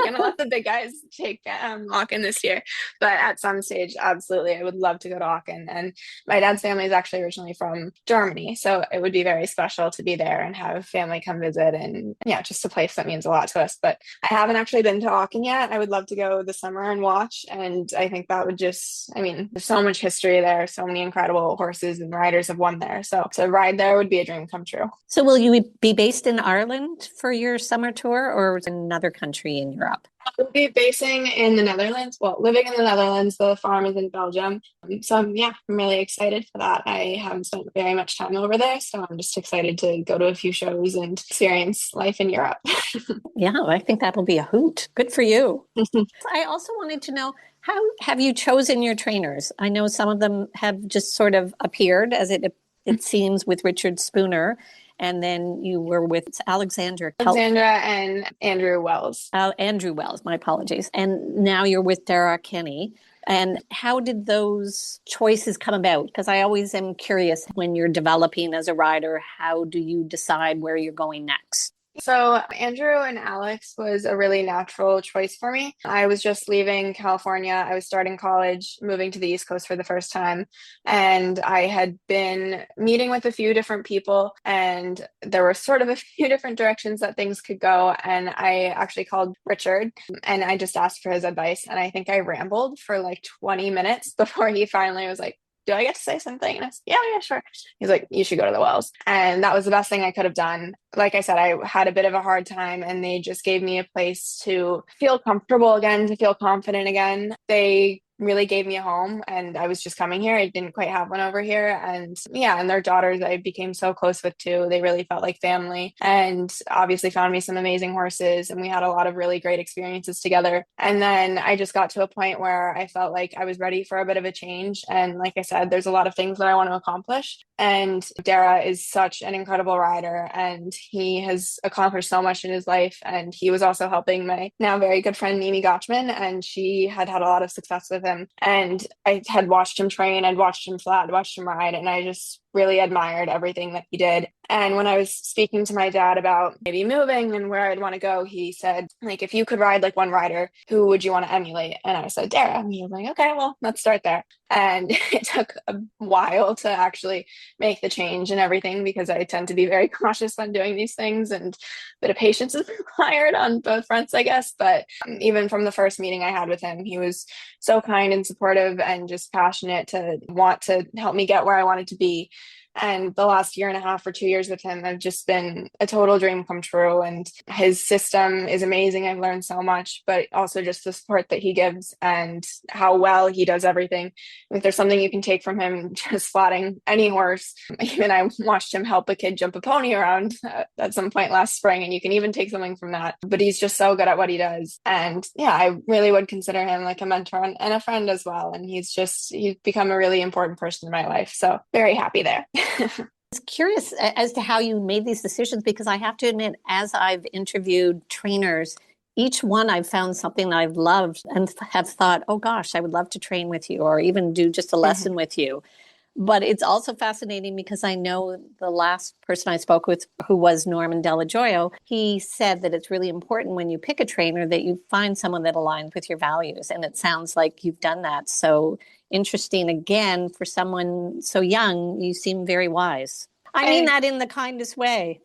gonna let the big guys take Aachen this year. But at some stage, absolutely, I would love to go to Aachen. And my dad's family is actually originally from Germany, so it would be very special to be there and have family come visit. And yeah, just a place that means a lot to us. But I haven't actually been to Aachen yet. I would love to go this summer and watch. And I think that would just, I mean, there's so much history there. So many incredible horses and riders have won there. So to ride there would be a dream come true. So will you be based in Ireland for your summer tour or another country in Europe? I'll be basing in the Netherlands. Well, living in the Netherlands, the farm is in Belgium. So yeah, I'm really excited for that. I haven't spent very much time over there, so I'm just excited to go to a few shows and experience life in Europe. Yeah, I think that'll be a hoot. Good for you. I also wanted to know, how have you chosen your trainers? I know some of them have just sort of appeared, as it seems, with Richard Spooner. And then you were with Alexandra and Andrew Wells. Andrew Wells, my apologies. And now you're with Dara Kenny. And how did those choices come about? Because I always am curious when you're developing as a rider, how do you decide where you're going next? So Andrew and Alex was a really natural choice for me. I was just leaving California. I was starting college, moving to the East Coast for the first time. And I had been meeting with a few different people, and there were sort of a few different directions that things could go. And I actually called Richard and I just asked for his advice. And I think I rambled for like 20 minutes before he finally was like, do I get to say something? And I said, yeah, sure. He's like, you should go to the Wells. And that was the best thing I could have done. Like I said, I had a bit of a hard time, and they just gave me a place to feel comfortable again, to feel confident again. They really gave me a home, and I was just coming here. I didn't quite have one over here. And yeah, and their daughters I became so close with too. They really felt like family, and obviously found me some amazing horses, and we had a lot of really great experiences together. And then I just got to a point where I felt like I was ready for a bit of a change. And like I said, there's a lot of things that I want to accomplish. And Dara is such an incredible rider, and he has accomplished so much in his life. And he was also helping my now very good friend Mimi Gotchman, and she had a lot of success with him. And I had watched him train, I'd watched him flat, I'd watched him ride, and I just really admired everything that he did. And when I was speaking to my dad about maybe moving and where I'd want to go, he said, like, if you could ride like one rider, who would you want to emulate? And I said, Dara. And he was like, okay, well, let's start there. And it took a while to actually make the change and everything, because I tend to be very cautious on doing these things, and a bit of patience is required on both fronts, I guess. But even from the first meeting I had with him, he was so kind and supportive and just passionate to want to help me get where I wanted to be. And the last year and a half or 2 years with him have just been a total dream come true. And his system is amazing. I've learned so much, but also just the support that he gives and how well he does everything. If there's something you can take from him, just flatting any horse. Even I watched him help a kid jump a pony around at some point last spring, and you can even take something from that. But he's just so good at what he does. And yeah, I really would consider him like a mentor and a friend as well. And he's become a really important person in my life. So very happy there. I was curious as to how you made these decisions, because I have to admit, as I've interviewed trainers, each one I've found something that I've loved and have thought, oh gosh, I would love to train with you, or even do just a lesson with you. But it's also fascinating because I know the last person I spoke with, who was Norman Delajoyo, he said that it's really important when you pick a trainer that you find someone that aligns with your values. And it sounds like you've done that. So interesting. Again, for someone so young, you seem very wise. I mean that in the kindest way.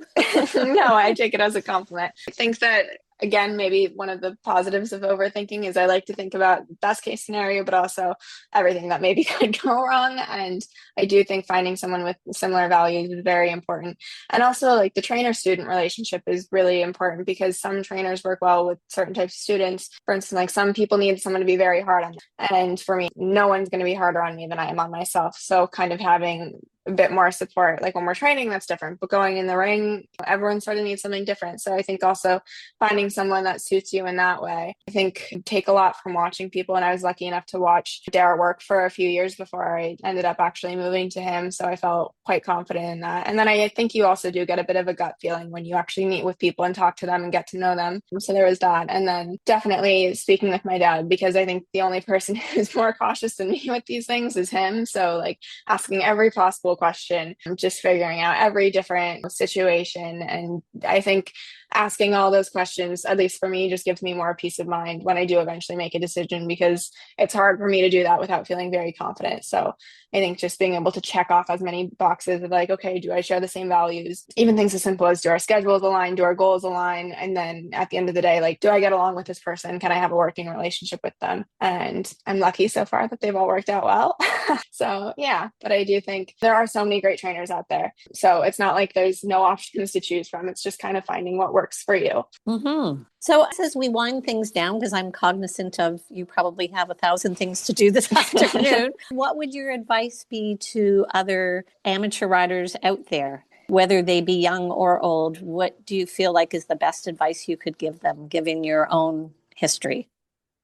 No, I take it as a compliment. I think that, again, maybe one of the positives of overthinking is I like to think about best case scenario, but also everything that maybe could go wrong. And I do think finding someone with similar values is very important. And also, like, the trainer-student relationship is really important, because some trainers work well with certain types of students. For instance, like, some people need someone to be very hard on them. And for me, no one's going to be harder on me than I am on myself. So kind of having a bit more support, like when we're training, that's different, but going in the ring, everyone sort of needs something different. So I think also finding someone that suits you in that way, I think, take a lot from watching people. And I was lucky enough to watch Dara work for a few years before I ended up actually moving to him. So I felt quite confident in that. And then I think you also do get a bit of a gut feeling when you actually meet with people and talk to them and get to know them. So there was that. And then definitely speaking with my dad, because I think the only person who's more cautious than me with these things is him. So like asking every possible question, just figuring out every different situation. And I think asking all those questions, at least for me, just gives me more peace of mind when I do eventually make a decision, because it's hard for me to do that without feeling very confident. So I think just being able to check off as many boxes of like, okay, do I share the same values? Even things as simple as, do our schedules align? Do our goals align? And then at the end of the day, like, do I get along with this person? Can I have a working relationship with them? And I'm lucky so far that they've all worked out well. So yeah, but I do think there are so many great trainers out there. So it's not like there's no options to choose from. It's just kind of finding what works for you. Mm-hmm. So as we wind things down, because I'm cognizant of you probably have 1,000 things to do this afternoon, what would your advice be to other amateur riders out there, whether they be young or old? What do you feel like is the best advice you could give them, given your own history?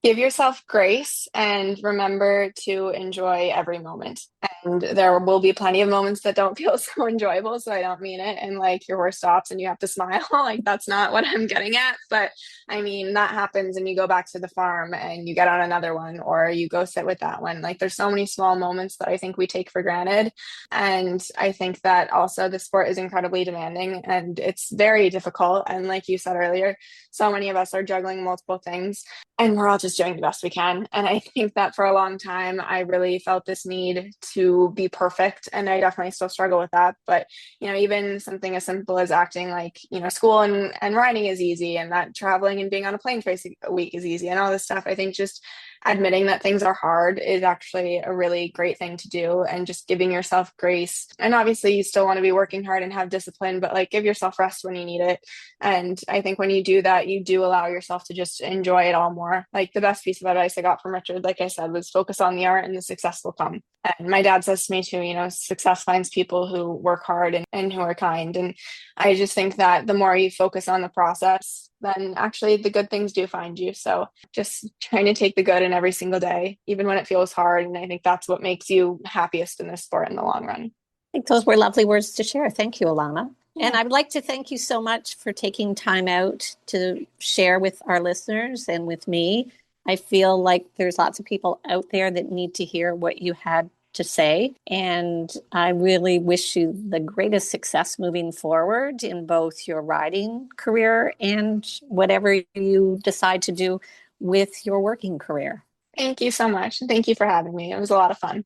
Give yourself grace and remember to enjoy every moment. And there will be plenty of moments that don't feel so enjoyable. So I don't mean it and like your horse stops and you have to smile. Like, that's not what I'm getting at. But I mean, that happens and you go back to the farm and you get on another one, or you go sit with that one. Like, there's so many small moments that I think we take for granted. And I think that also the sport is incredibly demanding and it's very difficult. And like you said earlier, so many of us are juggling multiple things, and we're all just doing the best we can. And I think that for a long time, I really felt this need to be perfect. And I definitely still struggle with that. But, even something as simple as acting like, school and riding is easy, and that traveling and being on a plane twice a week is easy, and all this stuff. I think just admitting that things are hard is actually a really great thing to do, and just giving yourself grace. And obviously you still want to be working hard and have discipline, but like, give yourself rest when you need it. And I think when you do that, you do allow yourself to just enjoy it all more. Like, the best piece of advice I got from Richard, like I said, was focus on the art and the success will come. And my dad says to me too, success finds people who work hard and who are kind. And I just think that the more you focus on the process, then actually the good things do find you. So just trying to take the good in every single day, even when it feels hard. And I think that's what makes you happiest in this sport in the long run. I think those were lovely words to share. Thank you, Elena. Yeah. And I would like to thank you so much for taking time out to share with our listeners and with me. I feel like there's lots of people out there that need to hear what you had to say. And I really wish you the greatest success moving forward in both your riding career and whatever you decide to do with your working career. Thank you so much. Thank you for having me. It was a lot of fun.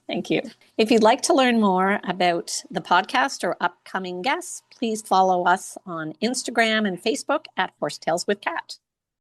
Thank you. If you'd like to learn more about the podcast or upcoming guests, please follow us on Instagram and Facebook at Horsetails with Kat.